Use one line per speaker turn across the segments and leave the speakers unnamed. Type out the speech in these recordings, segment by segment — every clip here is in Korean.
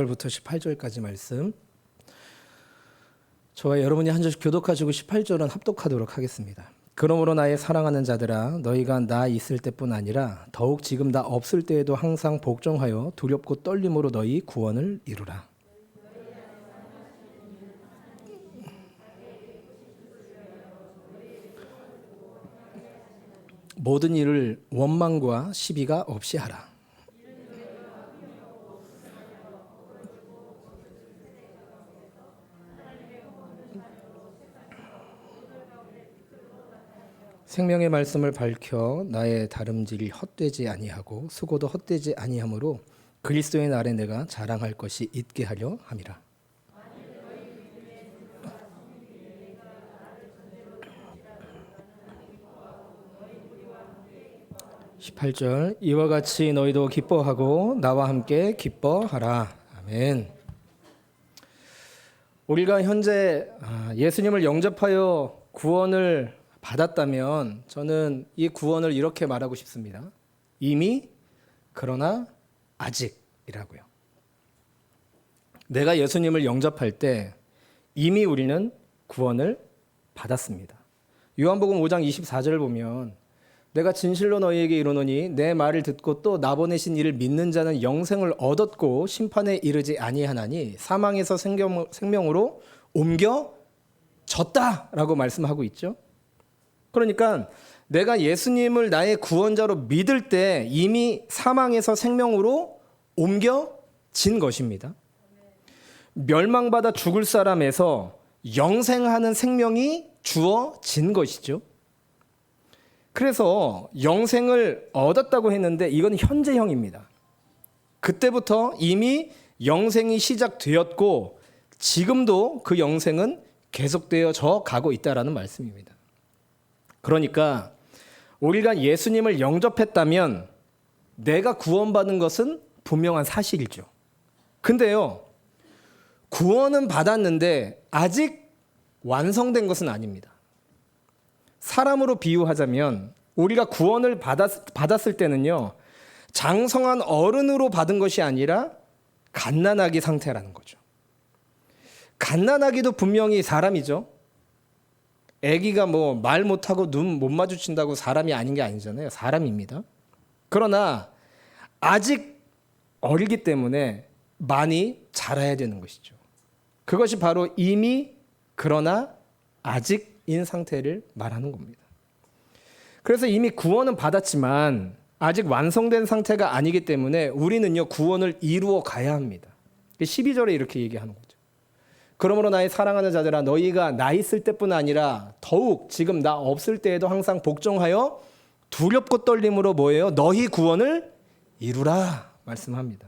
부터 18절까지 말씀. 저와 여러분이 한 절씩 교독하시고 18절은 합독하도록 하겠습니다. 그러므로 나의 사랑하는 자들아, 너희가 나 있을 때뿐 아니라 더욱 지금 나 없을 때에도 항상 복종하여 두렵고 떨림으로 너희 구원을 이루라. 모든 일을 원망과 시비가 없이 하라. 생명의 말씀을 밝혀 나의 다름질이 헛되지 아니하고 수고도 헛되지 아니하므로 그리스도의 날에 내가 자랑할 것이 있게 하려 함이라. (18절) 이와 같이 너희도 기뻐하고 나와 함께 기뻐하라. 아멘. 우리가 현재 예수님을 영접하여 구원을 받았다면 저는 이 구원을 이렇게 말하고 싶습니다. 이미, 그러나 아직이라고요. 내가 예수님을 영접할 때 이미 우리는 구원을 받았습니다. 요한복음 5장 24절을 보면 내가 진실로 너희에게 이르노니 내 말을 듣고 또 나 보내신 이를 믿는 자는 영생을 얻었고 심판에 이르지 아니하나니 사망에서 생명으로 옮겨졌다라고 말씀하고 있죠. 그러니까 내가 예수님을 나의 구원자로 믿을 때 이미 사망에서 생명으로 옮겨진 것입니다. 멸망받아 죽을 사람에서 영생하는 생명이 주어진 것이죠. 그래서 영생을 얻었다고 했는데 이건 현재형입니다. 그때부터 이미 영생이 시작되었고 지금도 그 영생은 계속되어져 가고 있다라는 말씀입니다. 그러니까 우리가 예수님을 영접했다면 내가 구원받은 것은 분명한 사실이죠. 근데요, 구원은 받았는데 아직 완성된 것은 아닙니다. 사람으로 비유하자면 우리가 구원을 받았을 때는요, 장성한 어른으로 받은 것이 아니라 갓난아기 상태라는 거죠. 갓난아기도 분명히 사람이죠. 아기가 뭐 말 못하고 눈 못 마주친다고 사람이 아닌 게 아니잖아요. 사람입니다. 그러나 아직 어리기 때문에 많이 자라야 되는 것이죠. 그것이 바로 이미, 그러나 아직인 상태를 말하는 겁니다. 그래서 이미 구원은 받았지만 아직 완성된 상태가 아니기 때문에 우리는요, 구원을 이루어 가야 합니다. 12절에 이렇게 얘기하는 거죠. 그러므로 나의 사랑하는 자들아, 너희가 나 있을 때뿐 아니라 더욱 지금 나 없을 때에도 항상 복종하여 두렵고 떨림으로 뭐예요? 너희 구원을 이루라 말씀합니다.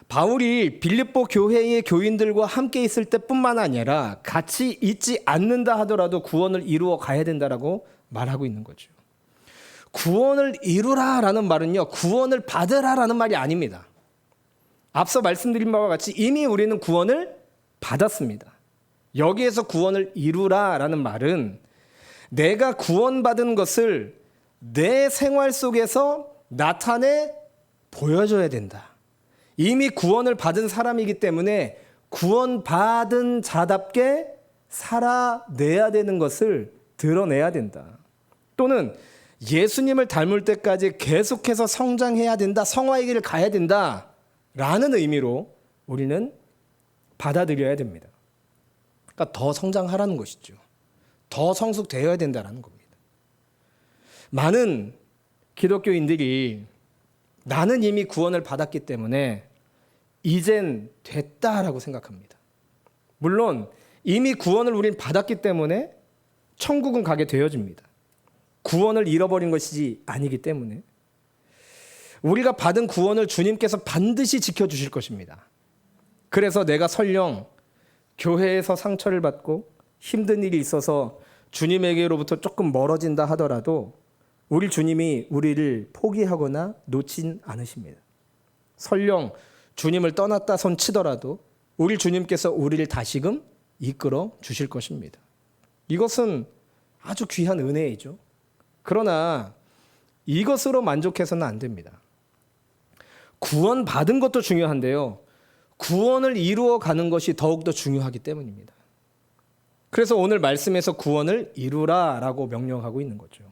바울이 빌립보 교회의 교인들과 함께 있을 때뿐만 아니라 같이 있지 않는다 하더라도 구원을 이루어 가야 된다라고 말하고 있는 거죠. 구원을 이루라라는 말은요, 구원을 받으라라는 말이 아닙니다. 앞서 말씀드린 바와 같이 이미 우리는 구원을 받았습니다. 여기에서 구원을 이루라라는 말은 내가 구원받은 것을 내 생활 속에서 나타내 보여줘야 된다. 이미 구원을 받은 사람이기 때문에 구원받은 자답게 살아내야 되는 것을 드러내야 된다. 또는 예수님을 닮을 때까지 계속해서 성장해야 된다. 성화의 길을 가야 된다. 라는 의미로 우리는 받아들여야 됩니다. 그러니까 더 성장하라는 것이죠. 더 성숙되어야 된다는 겁니다. 많은 기독교인들이 나는 이미 구원을 받았기 때문에 이젠 됐다라고 생각합니다. 물론 이미 구원을 우린 받았기 때문에 천국은 가게 되어집니다. 구원을 잃어버린 것이 아니기 때문에 우리가 받은 구원을 주님께서 반드시 지켜주실 것입니다. 그래서 내가 설령 교회에서 상처를 받고 힘든 일이 있어서 주님에게로부터 조금 멀어진다 하더라도 우리 주님이 우리를 포기하거나 놓진 않으십니다. 설령 주님을 떠났다 손 치더라도 우리 주님께서 우리를 다시금 이끌어 주실 것입니다. 이것은 아주 귀한 은혜이죠. 그러나 이것으로 만족해서는 안 됩니다. 구원받은 것도 중요한데요. 구원을 이루어 가는 것이 더욱더 중요하기 때문입니다. 그래서 오늘 말씀에서 구원을 이루라라고 명령하고 있는 거죠.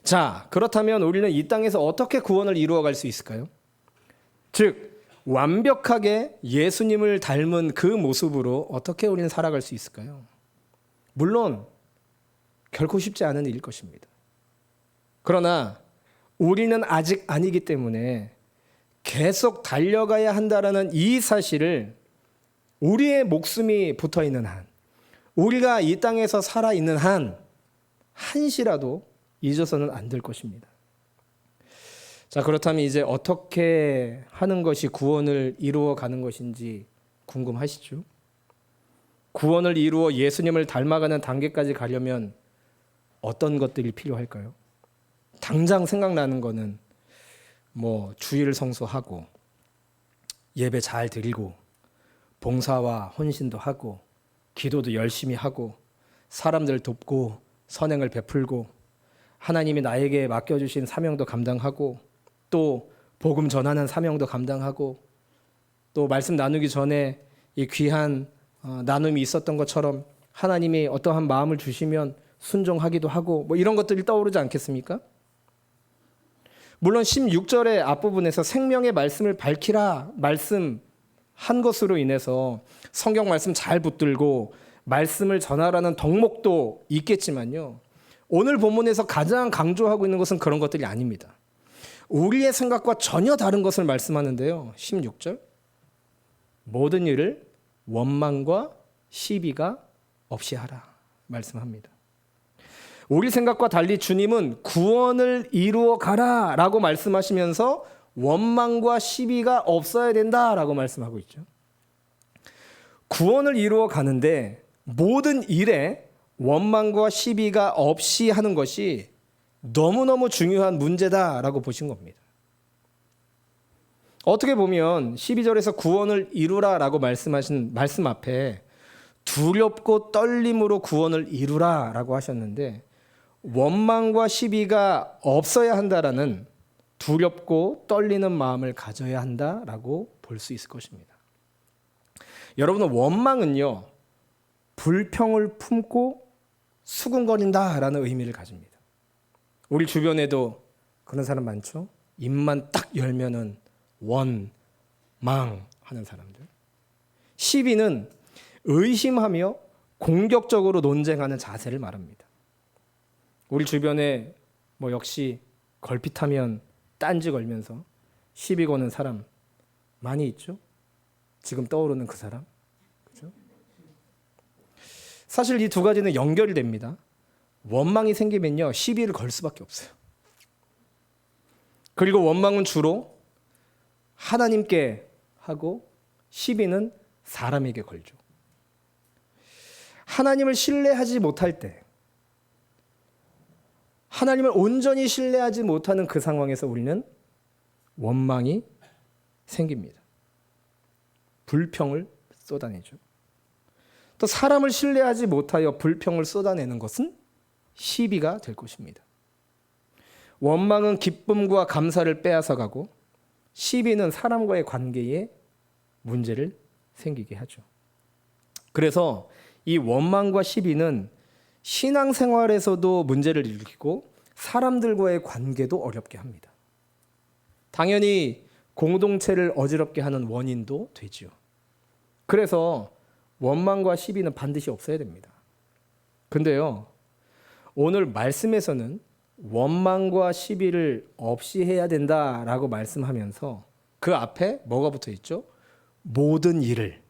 자, 그렇다면 우리는 이 땅에서 어떻게 구원을 이루어 갈 수 있을까요? 즉, 완벽하게 예수님을 닮은 그 모습으로 어떻게 우리는 살아갈 수 있을까요? 물론 결코 쉽지 않은 일일 것입니다. 그러나 우리는 아직 아니기 때문에 계속 달려가야 한다라는 이 사실을 우리의 목숨이 붙어 있는 한, 우리가 이 땅에서 살아 있는 한, 한시라도 잊어서는 안 될 것입니다. 자, 그렇다면 이제 어떻게 하는 것이 구원을 이루어 가는 것인지 궁금하시죠? 구원을 이루어 예수님을 닮아가는 단계까지 가려면 어떤 것들이 필요할까요? 당장 생각나는 거는 주일 성수하고 예배 잘 드리고 봉사와 헌신도 하고 기도도 열심히 하고 사람들 돕고 선행을 베풀고 하나님이 나에게 맡겨주신 사명도 감당하고 또 복음 전하는 사명도 감당하고 또 말씀 나누기 전에 이 귀한 나눔이 있었던 것처럼 하나님이 어떠한 마음을 주시면 순종하기도 하고 이런 것들이 떠오르지 않겠습니까? 물론 16절의 앞부분에서 생명의 말씀을 밝히라 말씀한 것으로 인해서 성경 말씀 잘 붙들고 말씀을 전하라는 덕목도 있겠지만요. 오늘 본문에서 가장 강조하고 있는 것은 그런 것들이 아닙니다. 우리의 생각과 전혀 다른 것을 말씀하는데요. 16절 모든 일을 원망과 시비가 없이 하라 말씀합니다. 우리 생각과 달리 주님은 구원을 이루어 가라 라고 말씀하시면서 원망과 시비가 없어야 된다 라고 말씀하고 있죠. 구원을 이루어 가는데 모든 일에 원망과 시비가 없이 하는 것이 너무너무 중요한 문제다라고 보신 겁니다. 어떻게 보면 12절에서 구원을 이루라라고 말씀하신 말씀 앞에 두렵고 떨림으로 구원을 이루라라고 하셨는데 원망과 시비가 없어야 한다라는 두렵고 떨리는 마음을 가져야 한다라고 볼 수 있을 것입니다. 여러분은 원망은요, 불평을 품고 수군거린다라는 의미를 가집니다. 우리 주변에도 그런 사람 많죠? 입만 딱 열면은 원망 하는 사람들. 시비는 의심하며 공격적으로 논쟁하는 자세를 말합니다. 우리 주변에 역시 걸핏하면 딴지 걸면서 시비 거는 사람 많이 있죠? 지금 떠오르는 그 사람. 그죠? 사실 이 두 가지는 연결이 됩니다. 원망이 생기면요, 시비를 걸 수밖에 없어요. 그리고 원망은 주로 하나님께 하고 시비는 사람에게 걸죠. 하나님을 신뢰하지 못할 때, 하나님을 온전히 신뢰하지 못하는 그 상황에서 우리는 원망이 생깁니다. 불평을 쏟아내죠. 또 사람을 신뢰하지 못하여 불평을 쏟아내는 것은 시비가 될 것입니다. 원망은 기쁨과 감사를 빼앗아가고 시비는 사람과의 관계에 문제를 생기게 하죠. 그래서 이 원망과 시비는 신앙생활에서도 문제를 일으키고 사람들과의 관계도 어렵게 합니다. 당연히 공동체를 어지럽게 하는 원인도 되지요. 그래서 원망과 시비는 반드시 없어야 됩니다. 근데요, 오늘 말씀에서는 원망과 시비를 없이 해야 된다라고 말씀하면서 그 앞에 뭐가 붙어 있죠? 모든 일을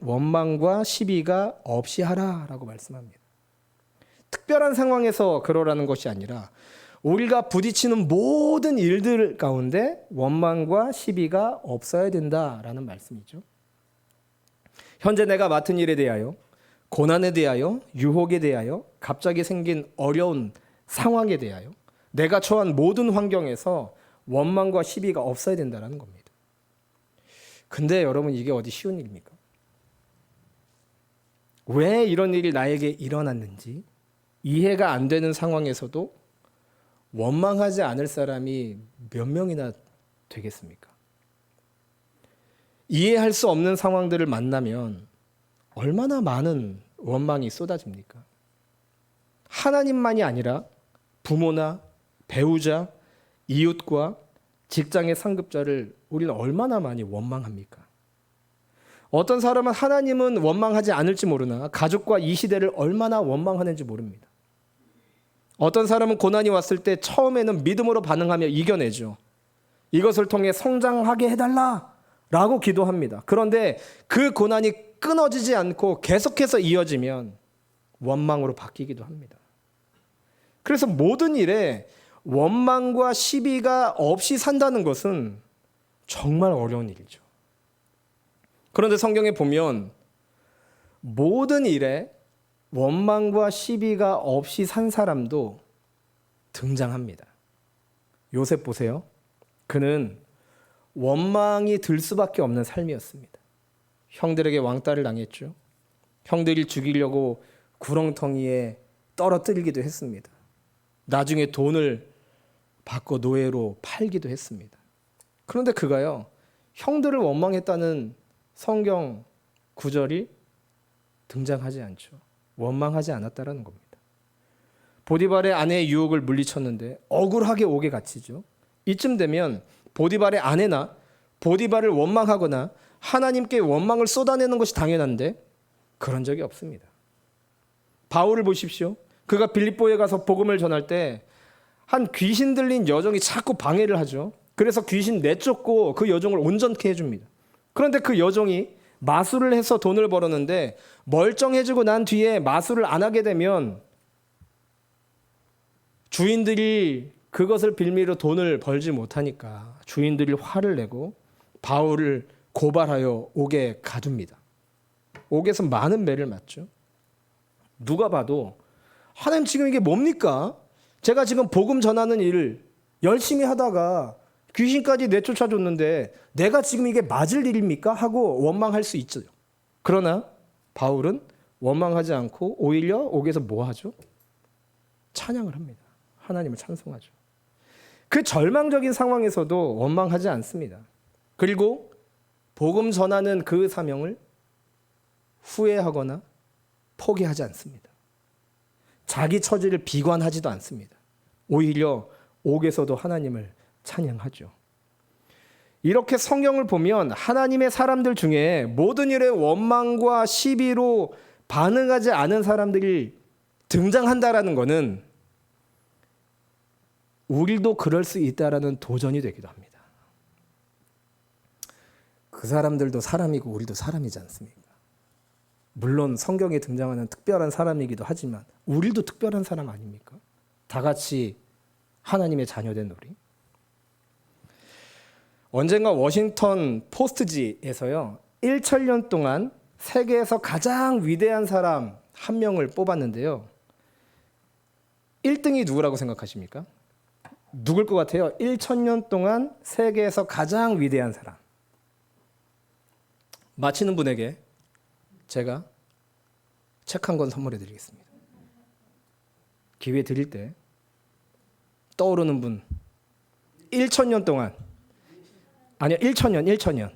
원망과 시비가 없이 하라라고 말씀합니다. 특별한 상황에서 그러라는 것이 아니라 우리가 부딪히는 모든 일들 가운데 원망과 시비가 없어야 된다라는 말씀이죠. 현재 내가 맡은 일에 대하여, 고난에 대하여, 유혹에 대하여, 갑자기 생긴 어려운 상황에 대하여 내가 처한 모든 환경에서 원망과 시비가 없어야 된다는 겁니다. 근데 여러분, 이게 어디 쉬운 일입니까? 왜 이런 일이 나에게 일어났는지 이해가 안 되는 상황에서도 원망하지 않을 사람이 몇 명이나 되겠습니까? 이해할 수 없는 상황들을 만나면 얼마나 많은 원망이 쏟아집니까? 하나님만이 아니라 부모나 배우자, 이웃과 직장의 상급자를 우리는 얼마나 많이 원망합니까? 어떤 사람은 하나님은 원망하지 않을지 모르나 가족과 이 시대를 얼마나 원망하는지 모릅니다. 어떤 사람은 고난이 왔을 때 처음에는 믿음으로 반응하며 이겨내죠. 이것을 통해 성장하게 해달라라고 기도합니다. 그런데 그 고난이 끊어지지 않고 계속해서 이어지면 원망으로 바뀌기도 합니다. 그래서 모든 일에 원망과 시비가 없이 산다는 것은 정말 어려운 일이죠. 그런데 성경에 보면 모든 일에 원망과 시비가 없이 산 사람도 등장합니다. 요셉 보세요. 그는 원망이 들 수밖에 없는 삶이었습니다. 형들에게 왕따를 당했죠. 형들이 죽이려고 구렁텅이에 떨어뜨리기도 했습니다. 나중에 돈을 받고 노예로 팔기도 했습니다. 그런데 그가요, 형들을 원망했다는 성경 구절이 등장하지 않죠. 원망하지 않았다라는 겁니다. 보디발의 아내의 유혹을 물리쳤는데 억울하게 옥에 갇히죠. 이쯤 되면 보디발의 아내나 보디발을 원망하거나 하나님께 원망을 쏟아내는 것이 당연한데 그런 적이 없습니다. 바울을 보십시오. 그가 빌립보에 가서 복음을 전할 때 한 귀신 들린 여종이 자꾸 방해를 하죠. 그래서 귀신 내쫓고 그 여종을 온전케 해줍니다. 그런데 그 여종이 마술을 해서 돈을 벌었는데 멀쩡해지고 난 뒤에 마술을 안 하게 되면 주인들이 그것을 빌미로 돈을 벌지 못하니까 주인들이 화를 내고 바울을 고발하여 옥에 가둡니다. 옥에서 많은 매를 맞죠. 누가 봐도 하나님 지금 이게 뭡니까? 제가 지금 복음 전하는 일을 열심히 하다가 귀신까지 내쫓아줬는데 내가 지금 이게 맞을 일입니까? 하고 원망할 수 있죠. 그러나 바울은 원망하지 않고 오히려 옥에서 뭐 하죠? 찬양을 합니다. 하나님을 찬송하죠. 그 절망적인 상황에서도 원망하지 않습니다. 그리고 복음 전하는 그 사명을 후회하거나 포기하지 않습니다. 자기 처지를 비관하지도 않습니다. 오히려 옥에서도 하나님을 찬양하죠. 이렇게 성경을 보면 하나님의 사람들 중에 모든 일에 원망과 시비로 반응하지 않은 사람들이 등장한다라는 것은 우리도 그럴 수 있다라는 도전이 되기도 합니다. 그 사람들도 사람이고 우리도 사람이지 않습니까? 물론 성경에 등장하는 특별한 사람이기도 하지만 우리도 특별한 사람 아닙니까? 다 같이 하나님의 자녀된 우리. 언젠가 워싱턴 포스트지에서요 1,000년 동안 세계에서 가장 위대한 사람 한 명을 뽑았는데요 1등이 누구라고 생각하십니까? 누굴 것 같아요? 1,000년 동안 세계에서 가장 위대한 사람. 맞히는 분에게 제가 책 한 권 선물해 드리겠습니다. 기회 드릴 때 떠오르는 분 1,000년 동안 아니요 1,000년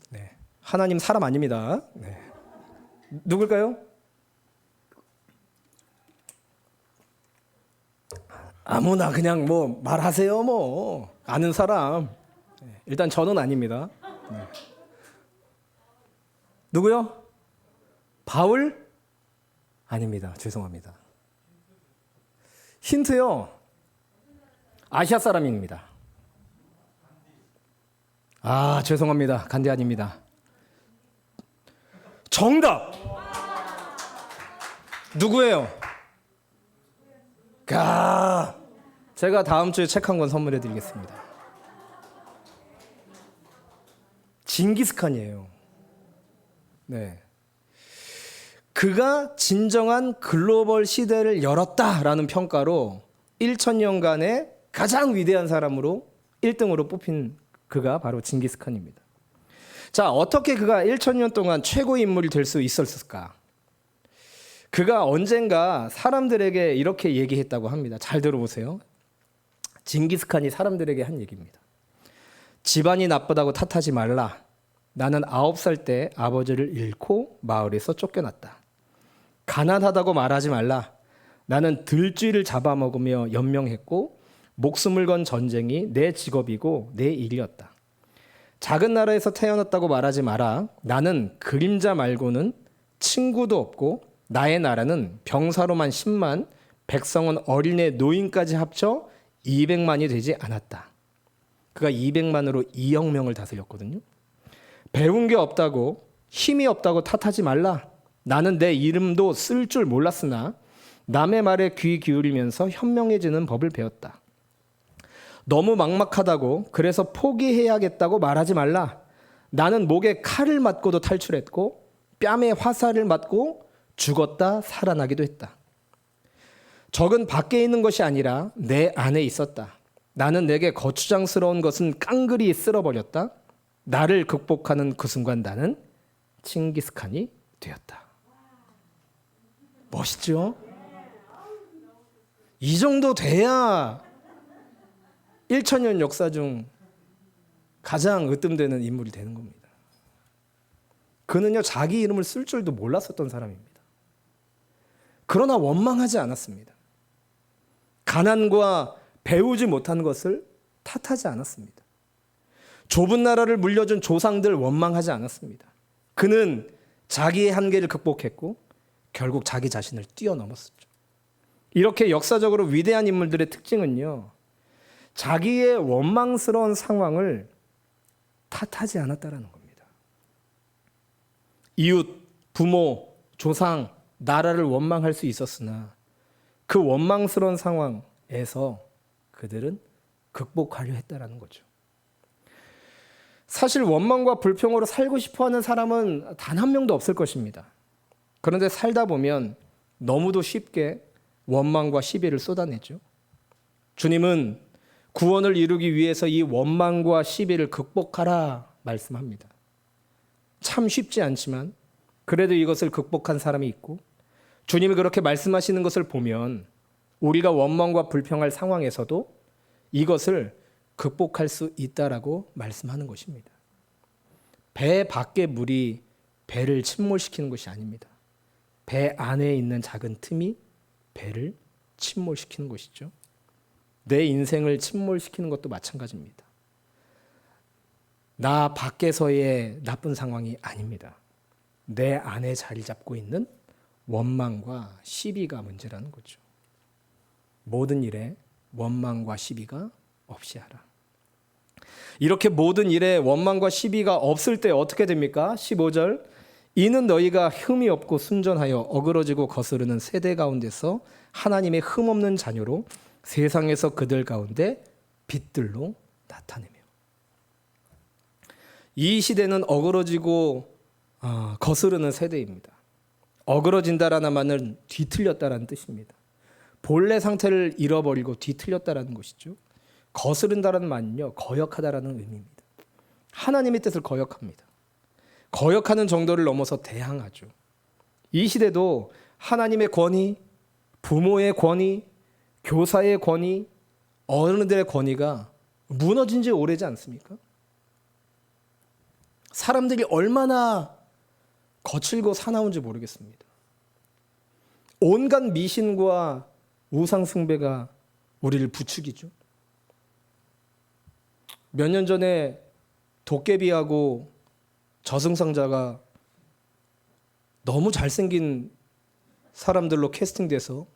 네. 하나님 사람 아닙니다. 네. 누굴까요? 아무나 그냥 뭐 말하세요. 뭐 아는 사람. 네. 일단 저는 아닙니다. 네. 누구요? 바울? 아닙니다. 죄송합니다. 힌트요. 아시아 사람입니다. 아, 죄송합니다. 간디 아닙니다. 정답! 누구예요? 제가 다음 주에 책 한 권 선물해 드리겠습니다. 징기스칸이에요. 네. 그가 진정한 글로벌 시대를 열었다라는 평가로 1,000년간의 가장 위대한 사람으로 1등으로 뽑힌 그가 바로 징기스칸입니다. 자, 어떻게 그가 1,000년 동안 최고의 인물이 될 수 있었을까? 그가 언젠가 사람들에게 이렇게 얘기했다고 합니다. 잘 들어보세요. 징기스칸이 사람들에게 한 얘기입니다. 집안이 나쁘다고 탓하지 말라. 나는 9살 때 아버지를 잃고 마을에서 쫓겨났다. 가난하다고 말하지 말라. 나는 들쥐를 잡아먹으며 연명했고 목숨을 건 전쟁이 내 직업이고 내 일이었다. 작은 나라에서 태어났다고 말하지 마라. 나는 그림자 말고는 친구도 없고 나의 나라는 병사로만 10만, 백성은 어린애 노인까지 합쳐 200만이 되지 않았다. 그가 200만으로 2억 명을 다스렸거든요. 배운 게 없다고, 힘이 없다고 탓하지 말라. 나는 내 이름도 쓸 줄 몰랐으나 남의 말에 귀 기울이면서 현명해지는 법을 배웠다. 너무 막막하다고, 그래서 포기해야겠다고 말하지 말라. 나는 목에 칼을 맞고도 탈출했고 뺨에 화살을 맞고 죽었다 살아나기도 했다. 적은 밖에 있는 것이 아니라 내 안에 있었다. 나는 내게 거추장스러운 것은 깡그리 쓸어버렸다. 나를 극복하는 그 순간 나는 칭기스칸이 되었다. 멋있죠? 이 정도 돼야 1000년 역사 중 가장 으뜸되는 인물이 되는 겁니다. 그는요, 자기 이름을 쓸 줄도 몰랐었던 사람입니다. 그러나 원망하지 않았습니다. 가난과 배우지 못한 것을 탓하지 않았습니다. 좁은 나라를 물려준 조상들 원망하지 않았습니다. 그는 자기의 한계를 극복했고 결국 자기 자신을 뛰어넘었었죠. 이렇게 역사적으로 위대한 인물들의 특징은요, 자기의 원망스러운 상황을 탓하지 않았다라는 겁니다. 이웃, 부모, 조상, 나라를 원망할 수 있었으나 그 원망스러운 상황에서 그들은 극복하려 했다라는 거죠. 사실 원망과 불평으로 살고 싶어하는 사람은 단 한 명도 없을 것입니다. 그런데 살다 보면 너무도 쉽게 원망과 시비를 쏟아내죠. 주님은 구원을 이루기 위해서 이 원망과 시비를 극복하라 말씀합니다. 참 쉽지 않지만 그래도 이것을 극복한 사람이 있고, 주님이 그렇게 말씀하시는 것을 보면 우리가 원망과 불평할 상황에서도 이것을 극복할 수 있다라고 말씀하는 것입니다. 배 밖의 물이 배를 침몰시키는 것이 아닙니다. 배 안에 있는 작은 틈이 배를 침몰시키는 것이죠. 내 인생을 침몰시키는 것도 마찬가지입니다. 나 밖에서의 나쁜 상황이 아닙니다. 내 안에 자리 잡고 있는 원망과 시비가 문제라는 거죠. 모든 일에 원망과 시비가 없이 하라. 이렇게 모든 일에 원망과 시비가 없을 때 어떻게 됩니까? 15절, 이는 너희가 흠이 없고 순전하여 어그러지고 거스르는 세대 가운데서 하나님의 흠 없는 자녀로 세상에서 그들 가운데 빛들로 나타내며. 이 시대는 어그러지고 거스르는 세대입니다. 어그러진다라는 말은 뒤틀렸다라는 뜻입니다. 본래 상태를 잃어버리고 뒤틀렸다라는 것이죠. 거스른다라는 말은요, 거역하다라는 의미입니다. 하나님의 뜻을 거역합니다. 거역하는 정도를 넘어서 대항하죠. 이 시대도 하나님의 권위, 부모의 권위, 교사의 권위, 어른들의 권위가 무너진 지 오래지 않습니까? 사람들이 얼마나 거칠고 사나운지 모르겠습니다. 온갖 미신과 우상 숭배가 우리를 부추기죠. 몇 년 전에 도깨비하고 저승상자가 너무 잘생긴 사람들로 캐스팅돼서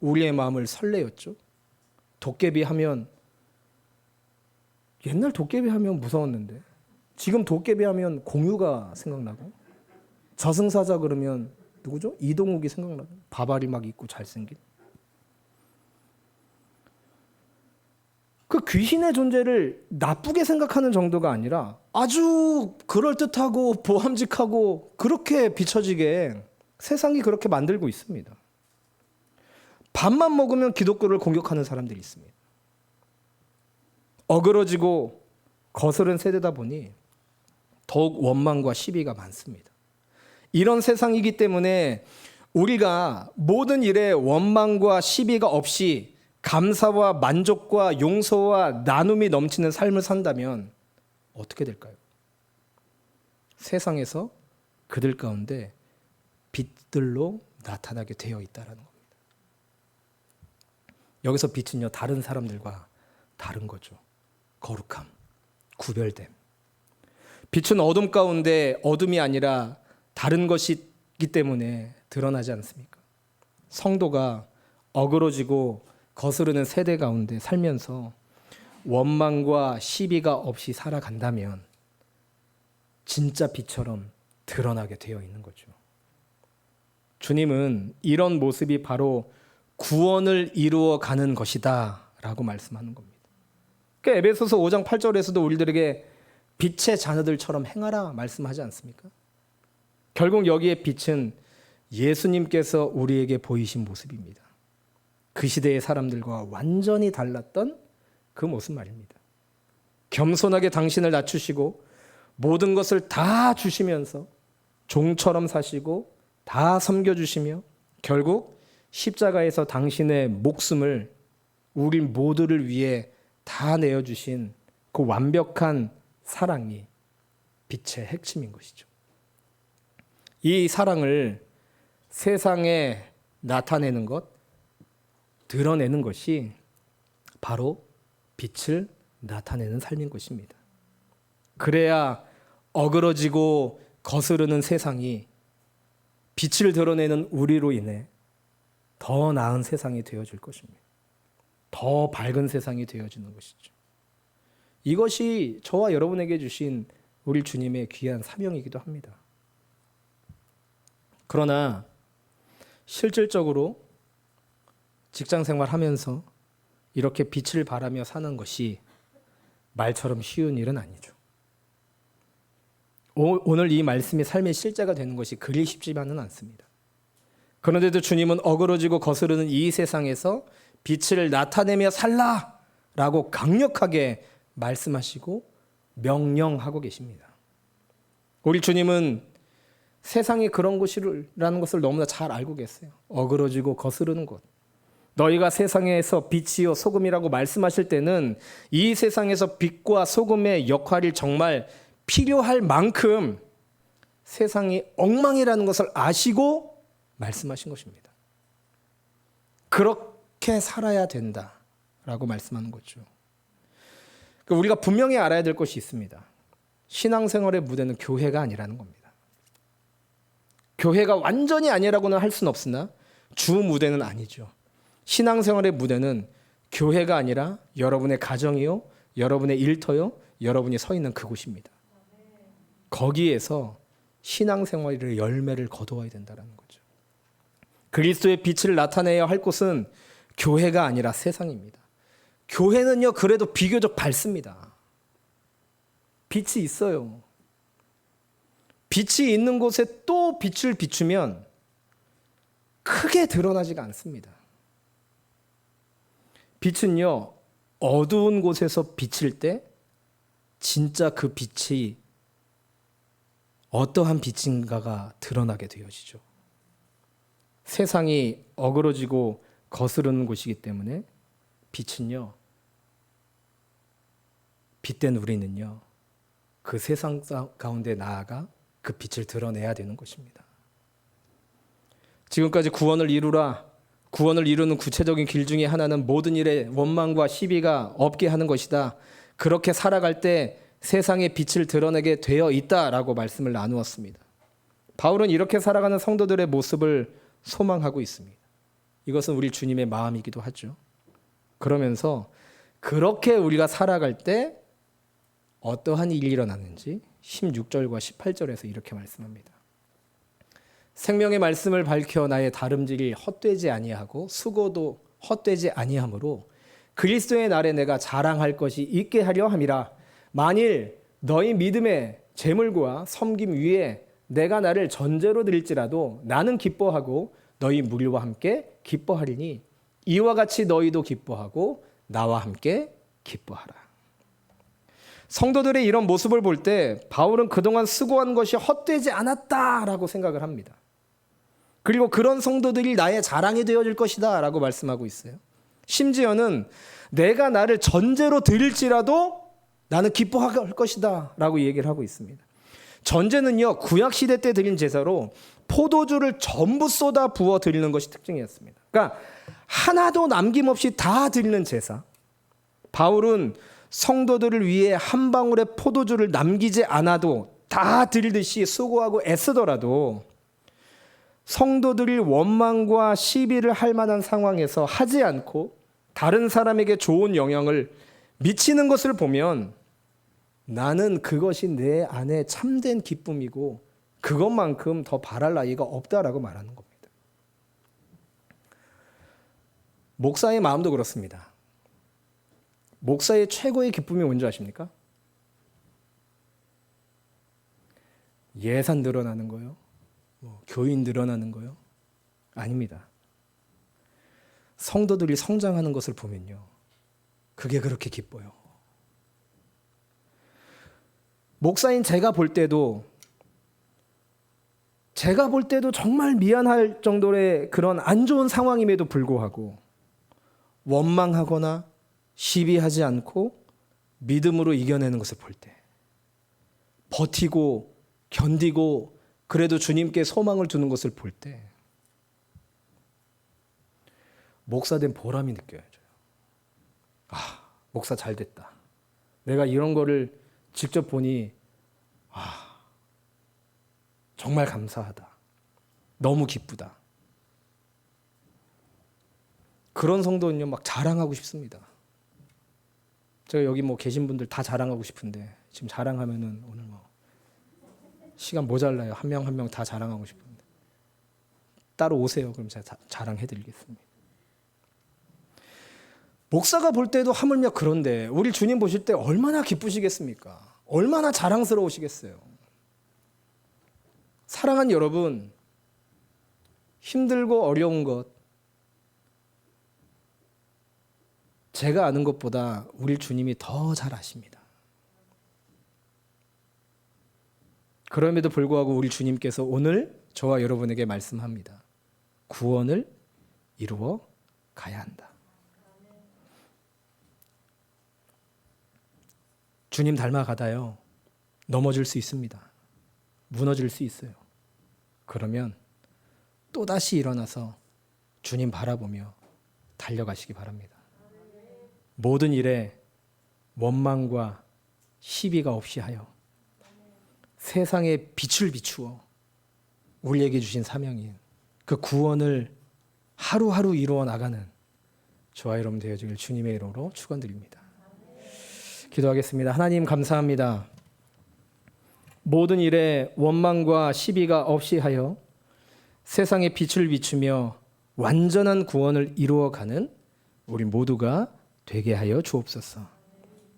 우리의 마음을 설레었죠. 도깨비 하면, 옛날 도깨비 하면 무서웠는데 지금 도깨비 하면 공유가 생각나고, 저승사자 그러면 누구죠? 이동욱이 생각나고, 바바리 막 입고 잘생긴. 그 귀신의 존재를 나쁘게 생각하는 정도가 아니라 아주 그럴듯하고 보함직하고 그렇게 비춰지게 세상이 그렇게 만들고 있습니다. 밥만 먹으면 기독교를 공격하는 사람들이 있습니다. 어그러지고 거스른 세대다 보니 더욱 원망과 시비가 많습니다. 이런 세상이기 때문에 우리가 모든 일에 원망과 시비가 없이 감사와 만족과 용서와 나눔이 넘치는 삶을 산다면 어떻게 될까요? 세상에서 그들 가운데 빛들로 나타나게 되어 있다라는 겁니다. 여기서 빛은요, 다른 사람들과 다른 거죠. 거룩함, 구별됨. 빛은 어둠 가운데 어둠이 아니라 다른 것이기 때문에 드러나지 않습니까? 성도가 어그러지고 거스르는 세대 가운데 살면서 원망과 시비가 없이 살아간다면 진짜 빛처럼 드러나게 되어 있는 거죠. 주님은 이런 모습이 바로 구원을 이루어 가는 것이다 라고 말씀하는 겁니다. 그러니까 에베소서 5장 8절에서도 우리들에게 빛의 자녀들처럼 행하라 말씀하지 않습니까? 결국 여기에 빛은 예수님께서 우리에게 보이신 모습입니다. 그 시대의 사람들과 완전히 달랐던 그 모습 말입니다. 겸손하게 당신을 낮추시고 모든 것을 다 주시면서 종처럼 사시고 다 섬겨주시며 결국 십자가에서 당신의 목숨을 우리 모두를 위해 다 내어주신 그 완벽한 사랑이 빛의 핵심인 것이죠. 이 사랑을 세상에 나타내는 것, 드러내는 것이 바로 빛을 나타내는 삶인 것입니다. 그래야 어그러지고 거스르는 세상이 빛을 드러내는 우리로 인해 더 나은 세상이 되어질 것입니다. 더 밝은 세상이 되어지는 것이죠. 이것이 저와 여러분에게 주신 우리 주님의 귀한 사명이기도 합니다. 그러나 실질적으로 직장 생활하면서 이렇게 빛을 발하며 사는 것이 말처럼 쉬운 일은 아니죠. 오늘 이 말씀이 삶의 실제가 되는 것이 그리 쉽지만은 않습니다. 그런데도 주님은 어그러지고 거스르는 이 세상에서 빛을 나타내며 살라라고 강력하게 말씀하시고 명령하고 계십니다. 우리 주님은 세상이 그런 곳이라는 것을 너무나 잘 알고 계세요. 어그러지고 거스르는 곳. 너희가 세상에서 빛이요 소금이라고 말씀하실 때는 이 세상에서 빛과 소금의 역할이 정말 필요할 만큼 세상이 엉망이라는 것을 아시고 말씀하신 것입니다. 그렇게 살아야 된다라고 말씀하는 거죠. 우리가 분명히 알아야 될 것이 있습니다. 신앙생활의 무대는 교회가 아니라는 겁니다. 교회가 완전히 아니라고는 할 수는 없으나 주 무대는 아니죠. 신앙생활의 무대는 교회가 아니라 여러분의 가정이요, 여러분의 일터요, 여러분이 서 있는 그곳입니다. 거기에서 신앙생활의 열매를 거두어야 된다는 거죠. 그리스도의 빛을 나타내야 할 곳은 교회가 아니라 세상입니다. 교회는요, 그래도 비교적 밝습니다. 빛이 있어요. 빛이 있는 곳에 또 빛을 비추면 크게 드러나지가 않습니다. 빛은요, 어두운 곳에서 비칠 때 진짜 그 빛이 어떠한 빛인가가 드러나게 되어지죠. 세상이 어그러지고 거스르는 곳이기 때문에 빛은요, 빛된 우리는요, 그 세상 가운데 나아가 그 빛을 드러내야 되는 것입니다. 지금까지 구원을 이루라, 구원을 이루는 구체적인 길 중에 하나는 모든 일에 원망과 시비가 없게 하는 것이다. 그렇게 살아갈 때 세상의 빛을 드러내게 되어 있다라고 말씀을 나누었습니다. 바울은 이렇게 살아가는 성도들의 모습을 소망하고 있습니다. 이것은 우리 주님의 마음이기도 하죠. 그러면서 그렇게 우리가 살아갈 때 어떠한 일이 일어나는지 16절과 18절에서 이렇게 말씀합니다. 생명의 말씀을 밝혀 나의 다름질이 헛되지 아니하고 수고도 헛되지 아니하므로 그리스도의 날에 내가 자랑할 것이 있게 하려 함이라. 만일 너희 믿음의 재물과 섬김 위에 내가 나를 전제로 드릴지라도 나는 기뻐하고 너희 무리와 함께 기뻐하리니 이와 같이 너희도 기뻐하고 나와 함께 기뻐하라. 성도들의 이런 모습을 볼 때 바울은 그동안 수고한 것이 헛되지 않았다라고 생각을 합니다. 그리고 그런 성도들이 나의 자랑이 되어질 것이다 라고 말씀하고 있어요. 심지어는 내가 나를 전제로 드릴지라도 나는 기뻐할 것이다 라고 얘기를 하고 있습니다. 전제는요, 구약 시대 때 드린 제사로 포도주를 전부 쏟아 부어 드리는 것이 특징이었습니다. 그러니까 하나도 남김없이 다 드리는 제사. 바울은 성도들을 위해 한 방울의 포도주를 남기지 않아도 다 드리듯이 수고하고 애쓰더라도 성도들이 원망과 시비를 할 만한 상황에서 하지 않고 다른 사람에게 좋은 영향을 미치는 것을 보면 나는 그것이 내 안에 참된 기쁨이고 그것만큼 더 바랄 나위가 없다라고 말하는 겁니다. 목사의 마음도 그렇습니다. 목사의 최고의 기쁨이 뭔지 아십니까? 예산 늘어나는 거요? 교인 늘어나는 거요? 아닙니다. 성도들이 성장하는 것을 보면요, 그게 그렇게 기뻐요. 목사인 제가 볼 때도 정말 미안할 정도의 그런 안 좋은 상황임에도 불구하고 원망하거나 시비하지 않고 믿음으로 이겨내는 것을 볼 때, 버티고 견디고 그래도 주님께 소망을 두는 것을 볼 때 목사된 보람이 느껴져요. 아, 목사 잘 됐다. 내가 이런 거를 직접 보니 정말 감사하다. 너무 기쁘다. 그런 성도는요, 막 자랑하고 싶습니다. 제가 여기 계신 분들 다 자랑하고 싶은데 지금 자랑하면은 오늘 시간 모자라요. 한 명 한 명 다 자랑하고 싶은데 따로 오세요. 그럼 제가 자랑해드리겠습니다. 목사가 볼 때도 하물며 그런데 우리 주님 보실 때 얼마나 기쁘시겠습니까? 얼마나 자랑스러우시겠어요? 사랑하는 여러분, 힘들고 어려운 것 제가 아는 것보다 우리 주님이 더 잘 아십니다. 그럼에도 불구하고 우리 주님께서 오늘 저와 여러분에게 말씀합니다. 구원을 이루어 가야 한다. 주님 닮아가다요, 넘어질 수 있습니다. 무너질 수 있어요. 그러면 또다시 일어나서 주님 바라보며 달려가시기 바랍니다. 모든 일에 원망과 시비가 없이 하여 세상에 빛을 비추어 우리에게 주신 사명인 그 구원을 하루하루 이루어 나가는 저와 여러분 되어주길 주님의 이름으로 축원드립니다. 기도하겠습니다. 하나님 감사합니다. 모든 일에 원망과 시비가 없이 하여 세상에 빛을 비추며 완전한 구원을 이루어가는 우리 모두가 되게 하여 주옵소서.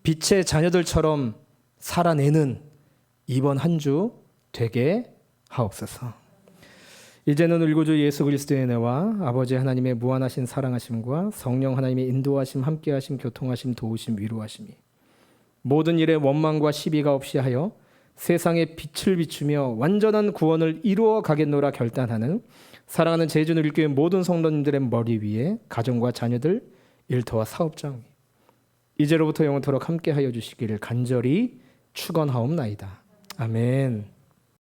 빛의 자녀들처럼 살아내는 이번 한 주 되게 하옵소서. 이제는 우리 구주 예수 그리스도의 은혜와 아버지 하나님의 무한하신 사랑하심과 성령 하나님의 인도하심, 함께하심, 교통하심, 도우심, 위로하심이 모든 일에 원망과 시비가 없이 하여 세상에 빛을 비추며 완전한 구원을 이루어 가겠노라 결단하는 사랑하는 제주누리교회 모든 성도님들의 머리 위에 가정과 자녀들, 일터와 사업장 이제로부터 영원토록 함께하여 주시기를 간절히 축원하옵나이다. 아멘.